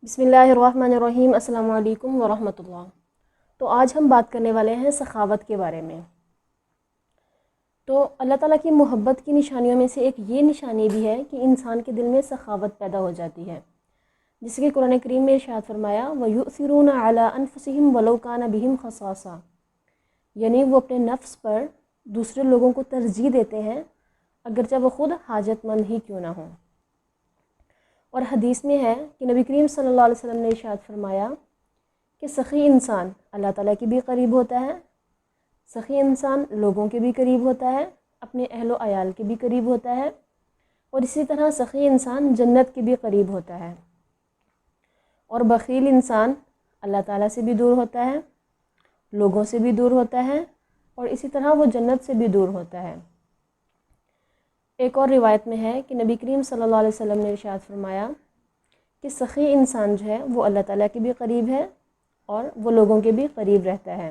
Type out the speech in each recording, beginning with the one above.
بسم اللہ الرحمن الرحیم۔ السلام علیکم ورحمۃ اللہ۔ تو آج ہم بات کرنے والے ہیں سخاوت کے بارے میں۔ تو اللہ تعالیٰ کی محبت کی نشانیوں میں سے ایک یہ نشانی بھی ہے کہ انسان کے دل میں سخاوت پیدا ہو جاتی ہے، جس کہ قرآن کریم میں ارشاد فرمایا وَيُؤْثِرُونَ عَلَىٰ أَنفُسِهِمْ وَلَوْ كَانَ بِهِمْ خَصَاصَةٌ، یعنی وہ اپنے نفس پر دوسرے لوگوں کو ترجیح دیتے ہیں اگرچہ وہ خود حاجت مند ہی کیوں نہ ہوں۔ اور حدیث میں ہے کہ نبی کریم صلی اللہ علیہ وسلم نے ارشاد فرمایا کہ سخی انسان اللہ تعالیٰ کے بھی قریب ہوتا ہے، سخی انسان لوگوں کے بھی قریب ہوتا ہے، اپنے اہل و عیال کے بھی قریب ہوتا ہے، اور اسی طرح سخی انسان جنت کے بھی قریب ہوتا ہے۔ اور بخیل انسان اللہ تعالیٰ سے بھی دور ہوتا ہے، لوگوں سے بھی دور ہوتا ہے، اور اسی طرح وہ جنت سے بھی دور ہوتا ہے۔ ایک اور روایت میں ہے کہ نبی کریم صلی اللہ علیہ وسلم نے ارشاد فرمایا کہ سخی انسان جو ہے وہ اللہ تعالیٰ کے بھی قریب ہے اور وہ لوگوں کے بھی قریب رہتا ہے۔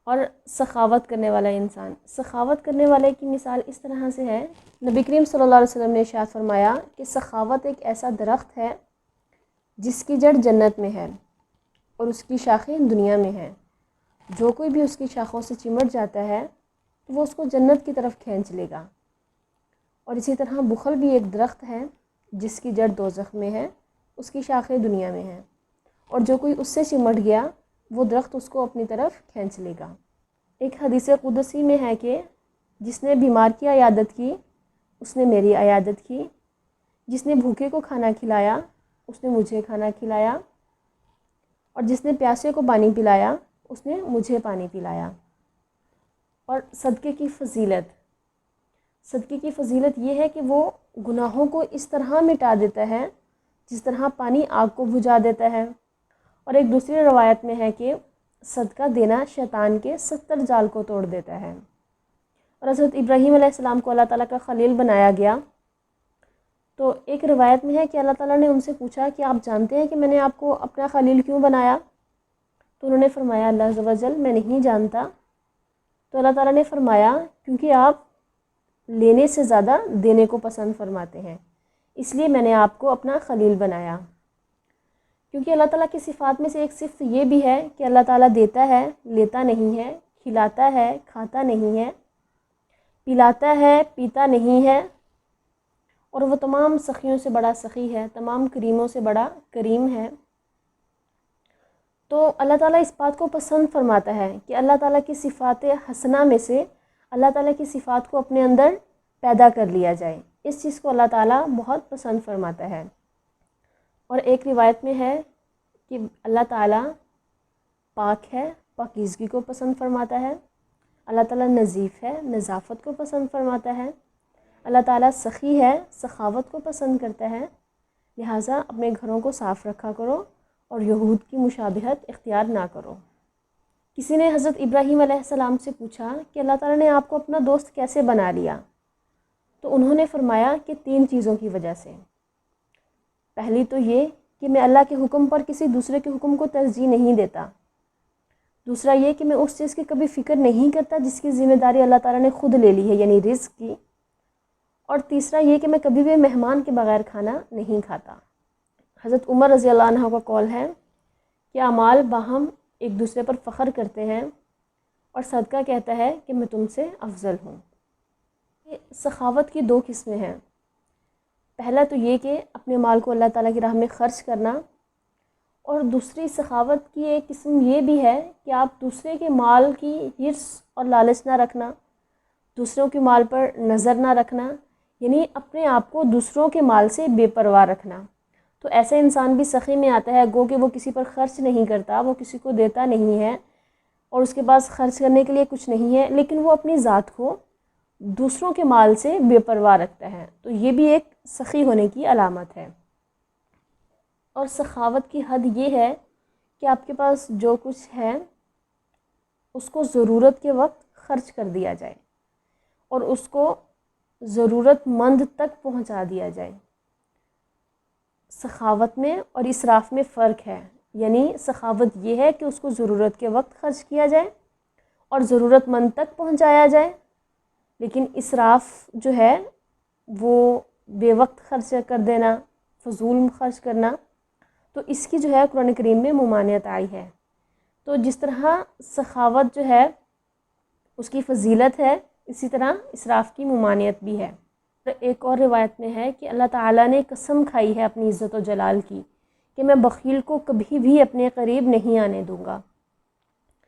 اور سخاوت کرنے والا انسان، سخاوت کرنے والے کی مثال اس طرح سے ہے، نبی کریم صلی اللہ علیہ وسلم نے ارشاد فرمایا کہ سخاوت ایک ایسا درخت ہے جس کی جڑ جنت میں ہے اور اس کی شاخیں دنیا میں ہیں۔ جو کوئی بھی اس کی شاخوں سے چمٹ جاتا ہے تو وہ اس کو جنت کی طرف کھینچ لے گا۔ اور اسی طرح بخل بھی ایک درخت ہے جس کی جڑ دوزخ میں ہے، اس کی شاخیں دنیا میں ہیں، اور جو کوئی اس سے چمٹ گیا وہ درخت اس کو اپنی طرف کھینچ لے گا۔ ایک حدیث قدسی میں ہے کہ جس نے بیمار کی عیادت کی اس نے میری عیادت کی، جس نے بھوکے کو کھانا کھلایا اس نے مجھے کھانا کھلایا، اور جس نے پیاسے کو پانی پلایا اس نے مجھے پانی پلایا۔ اور صدقے کی فضیلت، صدقے کی فضیلت یہ ہے کہ وہ گناہوں کو اس طرح مٹا دیتا ہے جس طرح پانی آگ کو بجھا دیتا ہے۔ اور ایک دوسری روایت میں ہے کہ صدقہ دینا شیطان کے 70 جال کو توڑ دیتا ہے۔ اور حضرت ابراہیم علیہ السلام کو اللہ تعالیٰ کا خلیل بنایا گیا، تو ایک روایت میں ہے کہ اللہ تعالیٰ نے ان سے پوچھا کہ آپ جانتے ہیں کہ میں نے آپ کو اپنا خلیل کیوں بنایا؟ تو انہوں نے فرمایا اللہ عز و جل میں نہیں جانتا۔ تو اللہ تعالیٰ نے فرمایا کیونکہ آپ لینے سے زیادہ دینے کو پسند فرماتے ہیں، اس لیے میں نے آپ کو اپنا خلیل بنایا۔ کیونکہ اللہ تعالیٰ کی صفات میں سے ایک صفت یہ بھی ہے کہ اللہ تعالیٰ دیتا ہے، لیتا نہیں ہے، کھلاتا ہے، کھاتا نہیں ہے، پلاتا ہے، پیتا نہیں ہے، اور وہ تمام سخیوں سے بڑا سخی ہے، تمام کریموں سے بڑا کریم ہے۔ تو اللہ تعالیٰ اس بات کو پسند فرماتا ہے کہ اللہ تعالیٰ کی صفات حسنہ میں سے اللہ تعالیٰ کی صفات کو اپنے اندر پیدا کر لیا جائے، اس چیز کو اللہ تعالیٰ بہت پسند فرماتا ہے۔ اور ایک روایت میں ہے کہ اللہ تعالیٰ پاک ہے، پاکیزگی کو پسند فرماتا ہے، اللہ تعالیٰ نظیف ہے، نظافت کو پسند فرماتا ہے، اللہ تعالیٰ سخی ہے، سخاوت کو پسند کرتا ہے، لہٰذا اپنے گھروں کو صاف رکھا کرو اور یہود کی مشابہت اختیار نہ کرو۔ کسی نے حضرت ابراہیم علیہ السلام سے پوچھا کہ اللہ تعالیٰ نے آپ کو اپنا دوست کیسے بنا لیا؟ تو انہوں نے فرمایا کہ 3 چیزوں کی وجہ سے۔ پہلی تو یہ کہ میں اللہ کے حکم پر کسی دوسرے کے حکم کو ترجیح نہیں دیتا، دوسرا یہ کہ میں اس چیز کی کبھی فکر نہیں کرتا جس کی ذمہ داری اللہ تعالیٰ نے خود لے لی ہے، یعنی رزق کی، اور تیسرا یہ کہ میں کبھی بھی مہمان کے بغیر کھانا نہیں کھاتا۔ حضرت عمر رضی اللہ عنہ کا قول ہے کہ اعمال باہم ایک دوسرے پر فخر کرتے ہیں اور صدقہ کہتا ہے کہ میں تم سے افضل ہوں۔ سخاوت کی 2 قسمیں ہیں۔ پہلا تو یہ کہ اپنے مال کو اللہ تعالیٰ کی راہ میں خرچ کرنا، اور دوسری سخاوت کی ایک قسم یہ بھی ہے کہ آپ دوسرے کے مال کی حرص اور لالچ نہ رکھنا، دوسروں کے مال پر نظر نہ رکھنا، یعنی اپنے آپ کو دوسروں کے مال سے بے پرواہ رکھنا۔ تو ایسے انسان بھی سخی میں آتا ہے، گو کہ وہ کسی پر خرچ نہیں کرتا، وہ کسی کو دیتا نہیں ہے اور اس کے پاس خرچ کرنے کے لیے کچھ نہیں ہے، لیکن وہ اپنی ذات کو دوسروں کے مال سے بے پرواہ رکھتا ہے، تو یہ بھی ایک سخی ہونے کی علامت ہے۔ اور سخاوت کی حد یہ ہے کہ آپ کے پاس جو کچھ ہے اس کو ضرورت کے وقت خرچ کر دیا جائے اور اس کو ضرورت مند تک پہنچا دیا جائے۔ سخاوت میں اور اسراف میں فرق ہے، یعنی سخاوت یہ ہے کہ اس کو ضرورت کے وقت خرچ کیا جائے اور ضرورت مند تک پہنچایا جائے، لیکن اسراف جو ہے وہ بے وقت خرچ کر دینا، فضول خرچ کرنا، تو اس کی جو ہے قرآن کریم میں ممانعت آئی ہے۔ تو جس طرح سخاوت جو ہے اس کی فضیلت ہے، اسی طرح اسراف کی ممانعت بھی ہے۔ ایک اور روایت میں ہے کہ اللہ تعالیٰ نے قسم کھائی ہے اپنی عزت و جلال کی کہ میں بخیل کو کبھی بھی اپنے قریب نہیں آنے دوں گا۔